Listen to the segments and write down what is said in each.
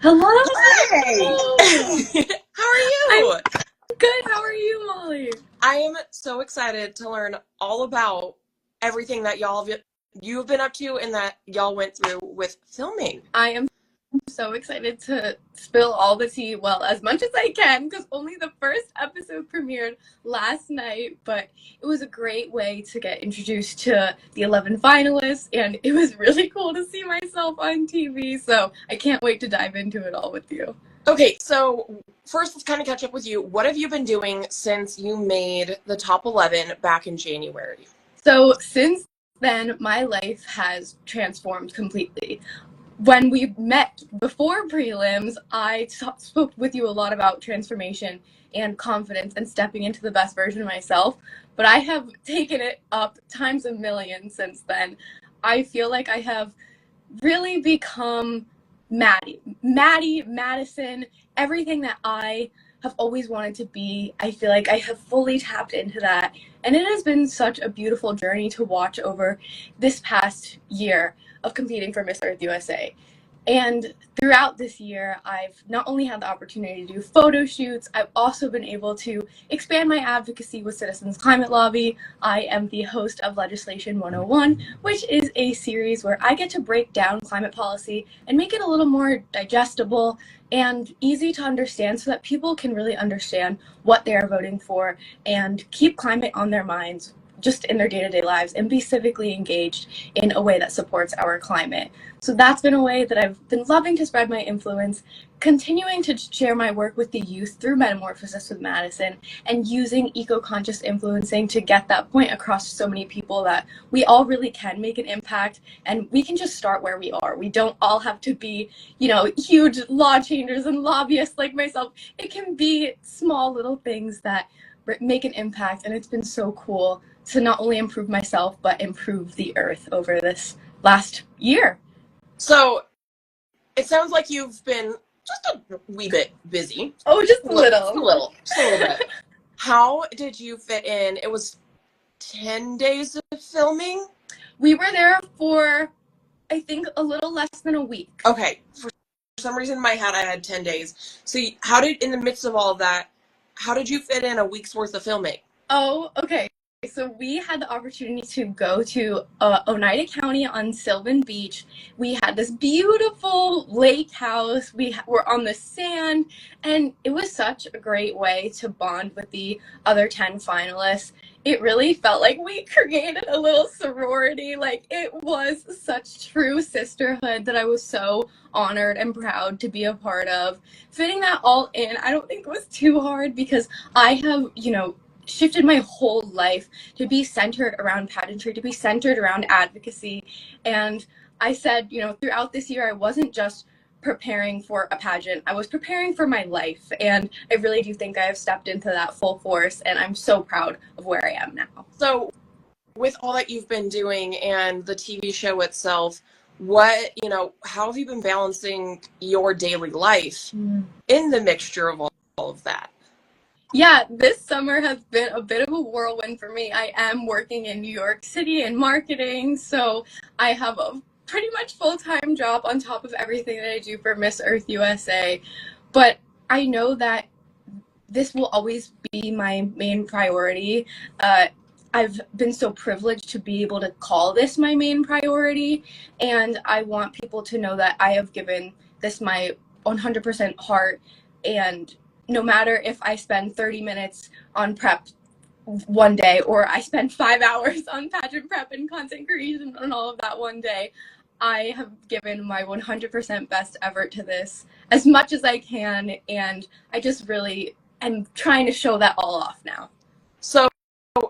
Hi. Hello! How are you? I'm good. How are you, Molly? I am so excited to learn all about everything that you've been up to and that y'all went through with filming. I am so excited to spill all the tea, well, as much as I can, because only the first episode premiered last night, but it was a great way to get introduced to the 11 finalists, and it was really cool to see myself on TV, so I can't wait to dive into it all with you. Okay, so first let's kind of catch up with you. What have you been doing since you made the top 11 back in January? So since then, my life has transformed completely. When we met before prelims, I spoke with you a lot about transformation and confidence and stepping into the best version of myself. But I have taken it up times a million since then. I feel like I have really become Madison, everything that I have always wanted to be. I feel like I have fully tapped into that. And it has been such a beautiful journey to watch over this past year of competing for Miss Earth USA. And throughout this year, I've not only had the opportunity to do photo shoots, I've also been able to expand my advocacy with Citizens Climate Lobby. I am the host of Legislation 101, which is a series where I get to break down climate policy and make it a little more digestible and easy to understand so that people can really understand what they are voting for and keep climate on their minds just in their day-to-day lives and be civically engaged in a way that supports our climate. So that's been a way that I've been loving to spread my influence, continuing to share my work with the youth through Metamorphosis with Madison, and using eco-conscious influencing to get that point across to so many people that we all really can make an impact, and we can just start where we are. We don't all have to be, huge law changers and lobbyists like myself. It can be small little things that make an impact, and it's been so cool to not only improve myself, but improve the earth over this last year. So it sounds like you've been just a wee bit busy. Oh, just a little. Just a little bit. How did you fit in? It was 10 days of filming? We were there for, I think, a little less than a week. Okay. For some reason in my head I had 10 days. So how did, in the midst of all of that, how did you fit in a week's worth of filming? Oh, okay. So we had the opportunity to go to Oneida County on Sylvan Beach. We had this beautiful lake house. We were on the sand, and it was such a great way to bond with the other 10 finalists. It really felt like we created a little sorority. Like, it was such true sisterhood that I was so honored and proud to be a part of. Fitting that all in, I don't think it was too hard because I have, shifted my whole life to be centered around pageantry, to be centered around advocacy. And I said, throughout this year, I wasn't just preparing for a pageant, I was preparing for my life. And I really do think I have stepped into that full force, and I'm so proud of where I am now. So with all that you've been doing and the TV show itself, how have you been balancing your daily life in the mixture of all of that? Yeah, this summer has been a bit of a whirlwind for me. I am working in New York City in marketing, so I have a pretty much full-time job on top of everything that I do for Miss Earth USA. But I know that this will always be my main priority. I've been so privileged to be able to call this my main priority, and I want people to know that I have given this my 100% heart, and no matter if I spend 30 minutes on prep one day or I spend 5 hours on pageant prep and content creation and all of that one day, I have given my 100% best effort to this as much as I can, and I just really am trying to show that all off now. So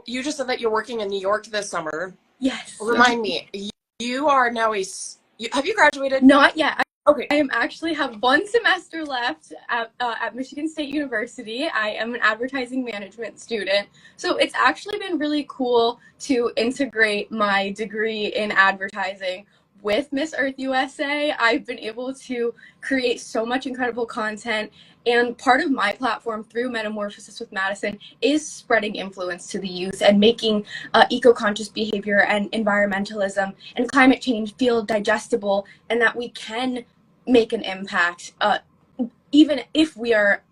you just said that you're working in New York this summer. Yes. Remind me, you are now have you graduated? Not yet. Okay. I actually have one semester left at Michigan State University. I am an advertising management student. So it's actually been really cool to integrate my degree in advertising with Miss Earth USA. I've been able to create so much incredible content, and part of my platform through Metamorphosis with Madison is spreading influence to the youth and making eco-conscious behavior and environmentalism and climate change feel digestible, and that we can make an impact, even if we are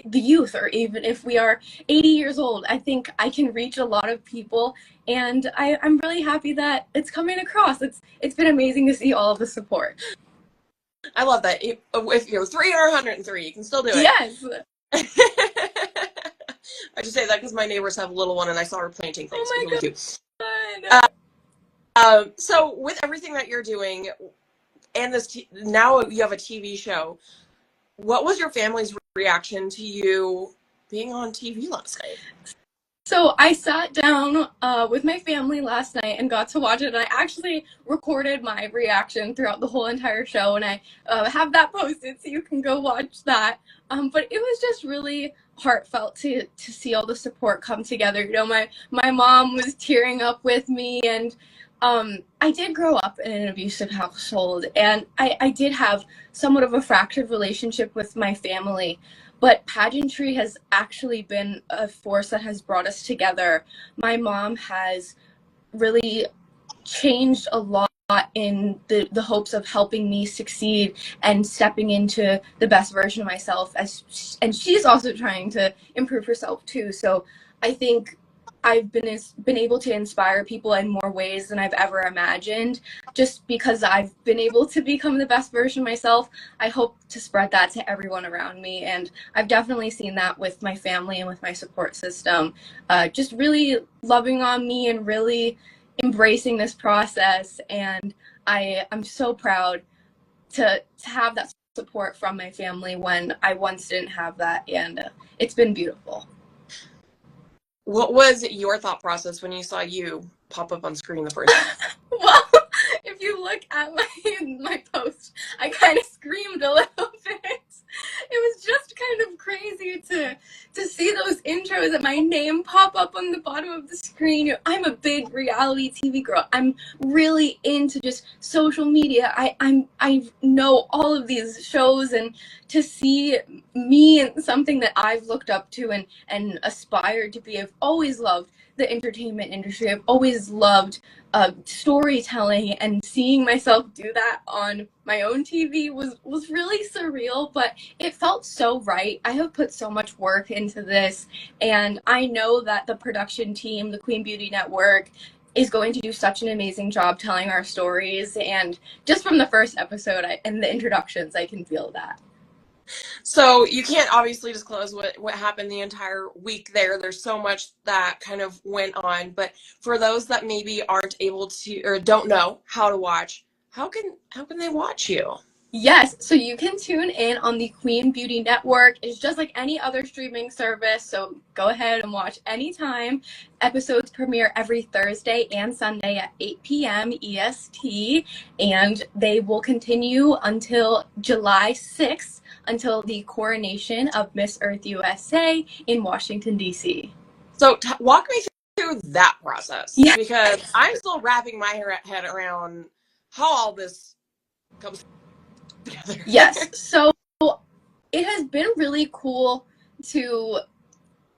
the youth, or even if we are 80 years old. I think I can reach a lot of people, and I'm really happy that it's coming across. It's been amazing to see all of the support. I love that. If you're 3 or 103, you can still do it. Yes. I just say that because my neighbors have a little one, and I saw her planting things. Oh my God. So with everything that you're doing, and now you have a TV show, what was your family's reaction to you being on TV last night? So I sat down with my family last night and got to watch it, and I actually recorded my reaction throughout the whole entire show, and I have that posted, so you can go watch that. But it was just really heartfelt to see all the support come together. You know, my mom was tearing up with me, and I did grow up in an abusive household, and I did have somewhat of a fractured relationship with my family. But pageantry has actually been a force that has brought us together. My mom has really changed a lot in the hopes of helping me succeed and stepping into the best version of myself, and she's also trying to improve herself too. So I think I've been able to inspire people in more ways than I've ever imagined, just because I've been able to become the best version of myself. I hope to spread that to everyone around me, and I've definitely seen that with my family and with my support system, just really loving on me and really embracing this process. And I'm so proud to have that support from my family when I once didn't have that, and it's been beautiful. What was your thought process when you saw you pop up on screen the first time? Well, if you look at my post, I kind of screamed a little bit. It was just kind of crazy to see those intros and my name pop up on the bottom of the screen. I'm a big reality TV girl. I'm really into just social media. I know all of these shows, and to see me in something that I've looked up to and aspired to be. I've always loved the entertainment industry. I've always loved storytelling, and seeing myself do that on my own TV was really surreal, but it felt so right. I have put so much work into this, and I know that the production team, the Queen Beauty Network, is going to do such an amazing job telling our stories. And just from the first episode and the introductions, I can feel that. So you can't obviously disclose what happened the entire week there. There's so much that kind of went on. But for those that maybe aren't able to or don't know how to watch, how can they watch you? Yes, so you can tune in on the Queen Beauty Network. It's just like any other streaming service, so go ahead and watch anytime. Episodes premiere every Thursday and Sunday at 8 p.m. EST, and they will continue until July 6th, until the coronation of Miss Earth USA in Washington, D.C. So walk me through that process, Yeah. because I'm still wrapping my head around how all this comes together. Yes, so it has been really cool to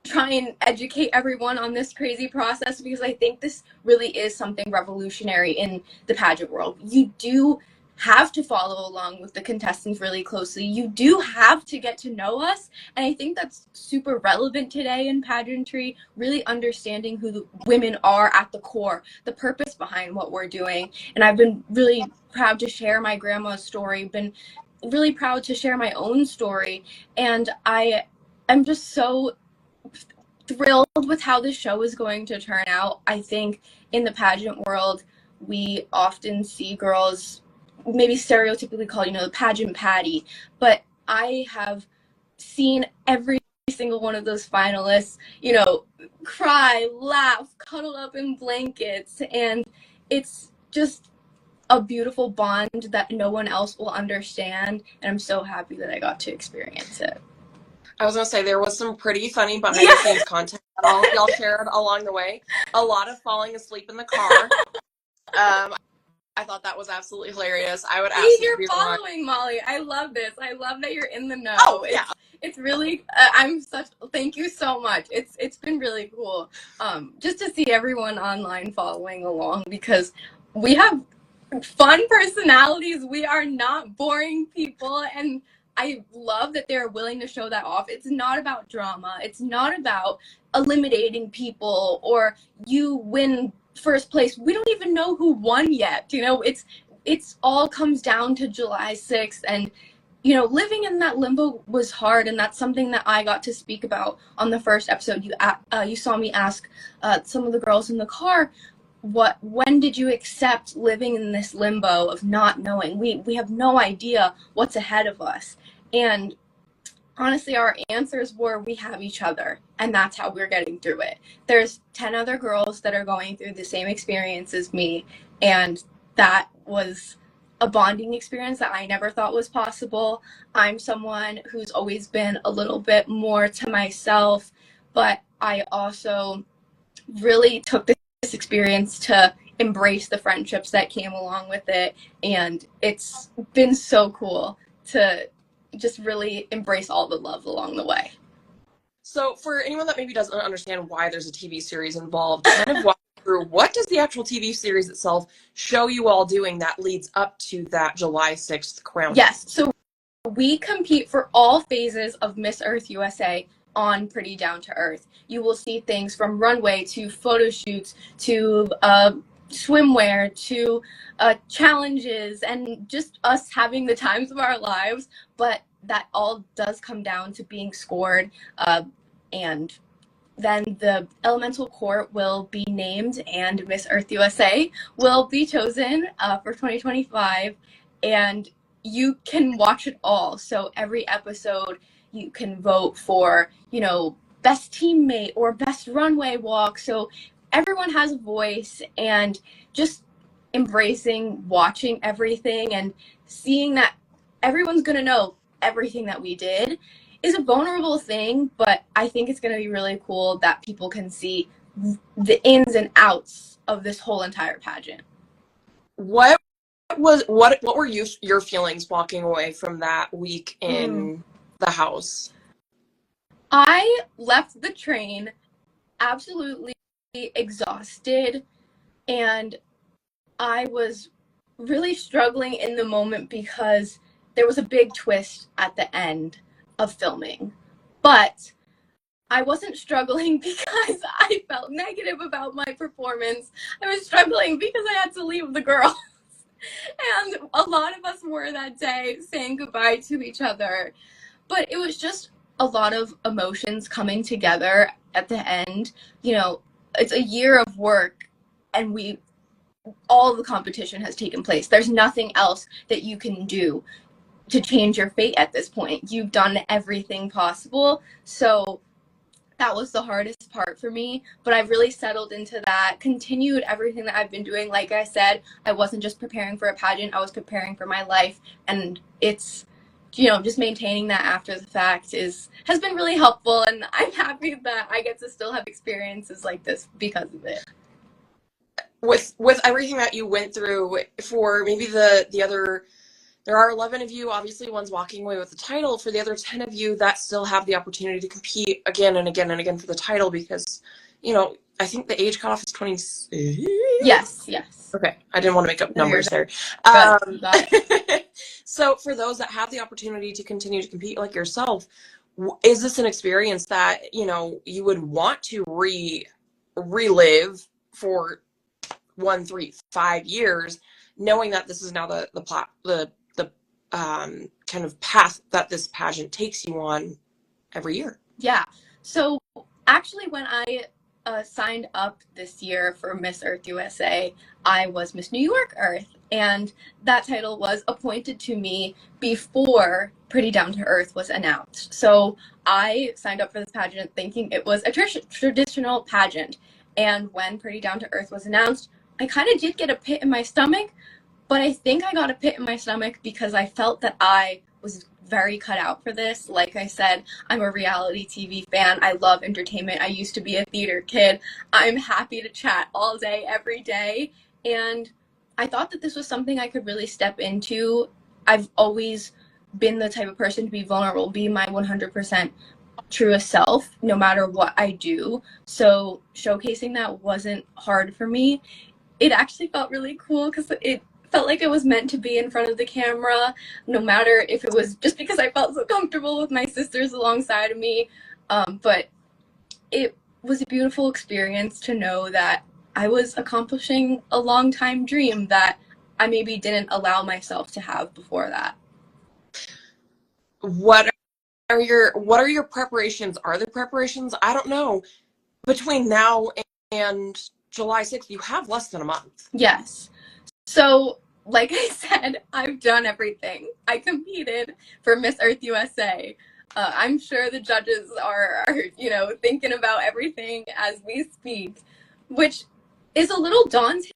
try and educate everyone on this crazy process, because I think this really is something revolutionary in the pageant world. You do have to follow along with the contestants really closely. You do have to get to know us, and I think that's super relevant today in pageantry, really understanding who the women are at the core, the purpose behind what we're doing. And I've been really proud to share my grandma's story, been really proud to share my own story, and I'm just so thrilled with how this show is going to turn out. I think in the pageant world, we often see girls maybe stereotypically called, the pageant patty, but I have seen every single one of those finalists, cry, laugh, cuddle up in blankets, and it's just a beautiful bond that no one else will understand, and I'm so happy that I got to experience it. I was going to say, there was some pretty funny behind-the-scenes content that all of y'all shared along the way. A lot of falling asleep in the car. I thought that was absolutely hilarious. I would ask you're following, Molly. I love this. I love that you're in the know. Oh, yeah. It's really, thank you so much. It's been really cool just to see everyone online following along, because we have fun personalities. We are not boring people, and I love that they're willing to show that off. It's not about drama. It's not about eliminating people or you win first place. We don't even know who won yet. You know, it's all comes down to July 6th, and you know, living in that limbo was hard, and that's something that I got to speak about on the first episode. You saw me ask some of the girls in the car, when did you accept living in this limbo of not knowing? We have no idea what's ahead of us. And honestly, our answers were we have each other, and that's how we're getting through it. There's 10 other girls that are going through the same experience as me, and that was a bonding experience that I never thought was possible. I'm someone who's always been a little bit more to myself, but I also really took this experience to embrace the friendships that came along with it, and it's been so cool to just really embrace all the love along the way. So for anyone that maybe doesn't understand why there's a TV series involved, kind of walk through what does the actual TV series itself show you all doing that leads up to that July 6th crowning? Yes, so we compete for all phases of Miss Earth USA on Pretty Down to Earth. You will see things from runway to photo shoots to swimwear to challenges and just us having the times of our lives. But that all does come down to being scored, and then the elemental court will be named and Miss Earth USA will be chosen for 2025, and you can watch it all. So every episode you can vote for, you know, best teammate or best runway walk. So everyone has a voice, and just embracing watching everything and seeing that everyone's going to know everything that we did is a vulnerable thing, but I think it's going to be really cool that people can see the ins and outs of this whole entire pageant. What were your feelings walking away from that week in the house? I left the train absolutely exhausted, and I was really struggling in the moment because there was a big twist at the end of filming. But I wasn't struggling because I felt negative about my performance. I was struggling because I had to leave the girls. And a lot of us were that day saying goodbye to each other. But it was just a lot of emotions coming together at the end. You know, it's a year of work, and all the competition has taken place. There's nothing else that you can do to change your fate at this point. You've done everything possible. So that was the hardest part for me, but I've really settled into that, continued everything that I've been doing. Like I said, I wasn't just preparing for a pageant, I was preparing for my life, and it's, you know, just maintaining that after the fact has been really helpful, and I'm happy that I get to still have experiences like this because of it. With everything that you went through, for maybe the other, there are 11 of you, obviously one's walking away with the title. For the other 10 of you that still have the opportunity to compete again and again and again for the title, because, you know, I think the age cutoff is 20. Yes. Okay, I didn't want to make up numbers there. So for those that have the opportunity to continue to compete like yourself, is this an experience that, you know, you would want to relive for 1, 3, 5 years, knowing that this is now the kind of path that this pageant takes you on every year? Yeah. So actually, when I signed up this year for Miss Earth USA, I was Miss New York Earth, and that title was appointed to me before Pretty Down to Earth was announced. So I signed up for this pageant thinking it was a traditional pageant, and when Pretty Down to Earth was announced, I kind of did get a pit in my stomach, but I think I got a pit in my stomach because I felt that I was very cut out for this. Like I said, I'm a reality TV fan. I love entertainment. I used to be a theater kid. I'm happy to chat all day, every day. And I thought that this was something I could really step into. I've always been the type of person to be vulnerable, be my 100% truest self, no matter what I do. So showcasing that wasn't hard for me. It actually felt really cool because it felt like it was meant to be in front of the camera, no matter if it was just because I felt so comfortable with my sisters alongside of me. But it was a beautiful experience to know that I was accomplishing a long time dream that I maybe didn't allow myself to have before that. What are your preparations? Are there preparations? I don't know. Between now and July 6th, you have less than a month. Yes. So, like I said, I've done everything. I competed for Miss Earth USA. I'm sure the judges are, thinking about everything as we speak, which is a little daunting,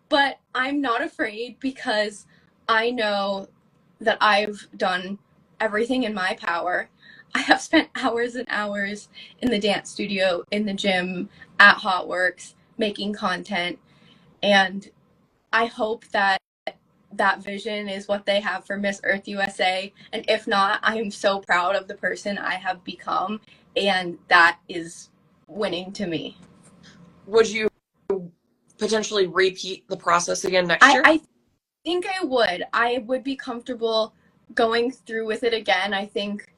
but I'm not afraid because I know that I've done everything in my power. I have spent hours and hours in the dance studio, in the gym, at Hot Works, making content, and I hope that that vision is what they have for Miss Earth USA. And if not, I am so proud of the person I have become, and that is winning to me. Would you potentially repeat the process again next year? I think I would. I would be comfortable going through with it again. I think,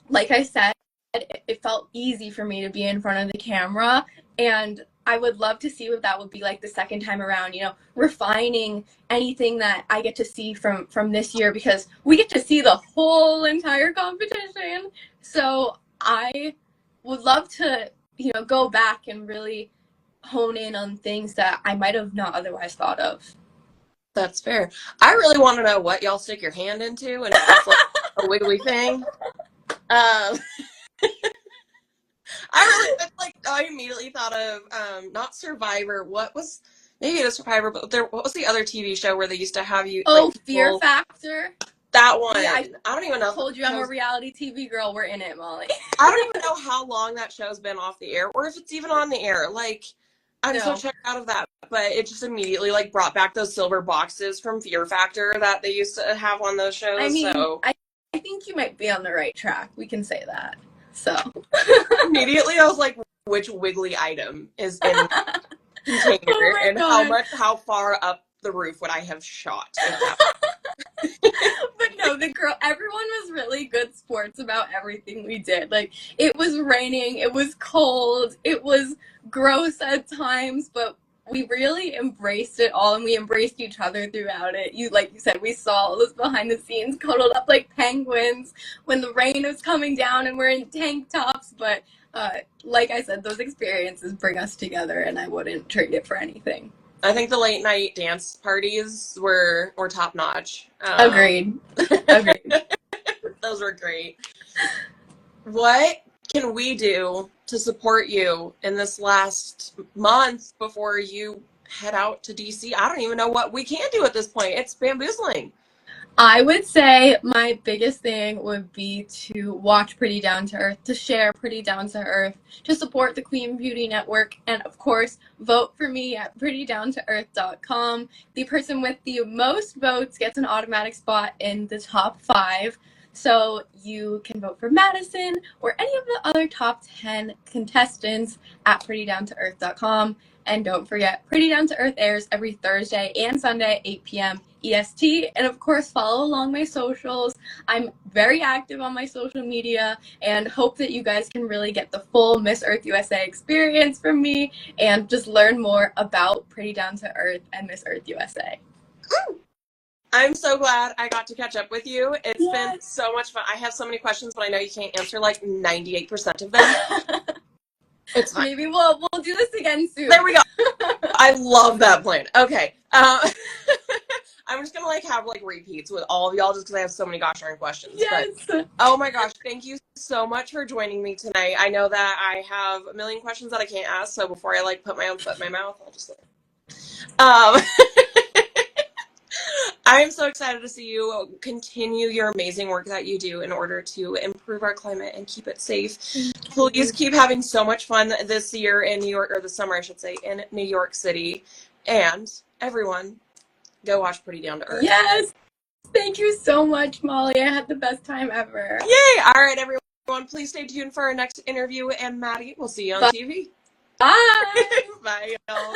like I said, it felt easy for me to be in front of the camera, and I would love to see what that would be like the second time around, refining anything that I get to see from this year, because we get to see the whole entire competition. So I would love to, go back and really hone in on things that I might have not otherwise thought of. That's fair. I really want to know what y'all stick your hand into, and if it's like a wiggly thing. I immediately thought of not Survivor. Maybe it was Survivor, but what was the other TV show where they used to have you? Oh, Fear Factor. That one. Yeah, I don't even know. I told you I'm a reality TV girl. We're in it, Molly. I don't even know how long that show's been off the air, or if it's even on the air. I'm so checked out of that. But it just immediately brought back those silver boxes from Fear Factor that they used to have on those shows. I mean, I think you might be on the right track. We can say that. So immediately I was like, which wiggly item is in the container, and how far up the roof would I have shot? But no, everyone was really good sports about everything we did. Like, it was raining, it was cold, it was gross at times, but we really embraced it all, and we embraced each other throughout it. Like you said, we saw all this behind the scenes, cuddled up like penguins when the rain was coming down and we're in tank tops. But like I said, those experiences bring us together, and I wouldn't trade it for anything. I think the late night dance parties were top notch. Agreed. Those were great. What can we do to support you in this last month before you head out to DC? I don't even know what we can do at this point. It's bamboozling. I would say my biggest thing would be to watch Pretty Down to Earth, to share Pretty Down to Earth, to support the Queen Beauty Network, and of course, vote for me at prettydowntoearth.com. The person with the most votes gets an automatic spot in the top 5. So you can vote for Madison or any of the other top 10 contestants at prettydowntoearth.com. And don't forget, Pretty Down to Earth airs every Thursday and Sunday at 8 p.m. EST. And of course, follow along my socials. I'm very active on my social media, and hope that you guys can really get the full Miss Earth USA experience from me and just learn more about Pretty Down to Earth and Miss Earth USA. I'm so glad I got to catch up with you. It's been so much fun. I have so many questions, but I know you can't answer 98% of them. It's fine. Maybe we'll do this again soon. There we go. I love that plan. Okay. I'm just gonna have repeats with all of y'all just because I have so many gosh darn questions. Yes. But, oh my gosh, thank you so much for joining me tonight. I know that I have a million questions that I can't ask, so before I put my own foot in my mouth, I'll just I'm so excited to see you continue your amazing work that you do in order to improve our climate and keep it safe. Please keep having so much fun this year in New York, or this summer, I should say, in New York City. And everyone, go watch Pretty Down to Earth. Yes. Thank you so much, Molly. I had the best time ever. Yay! All right, everyone, please stay tuned for our next interview. And Maddie, we'll see you on TV. Bye. Bye, y'all.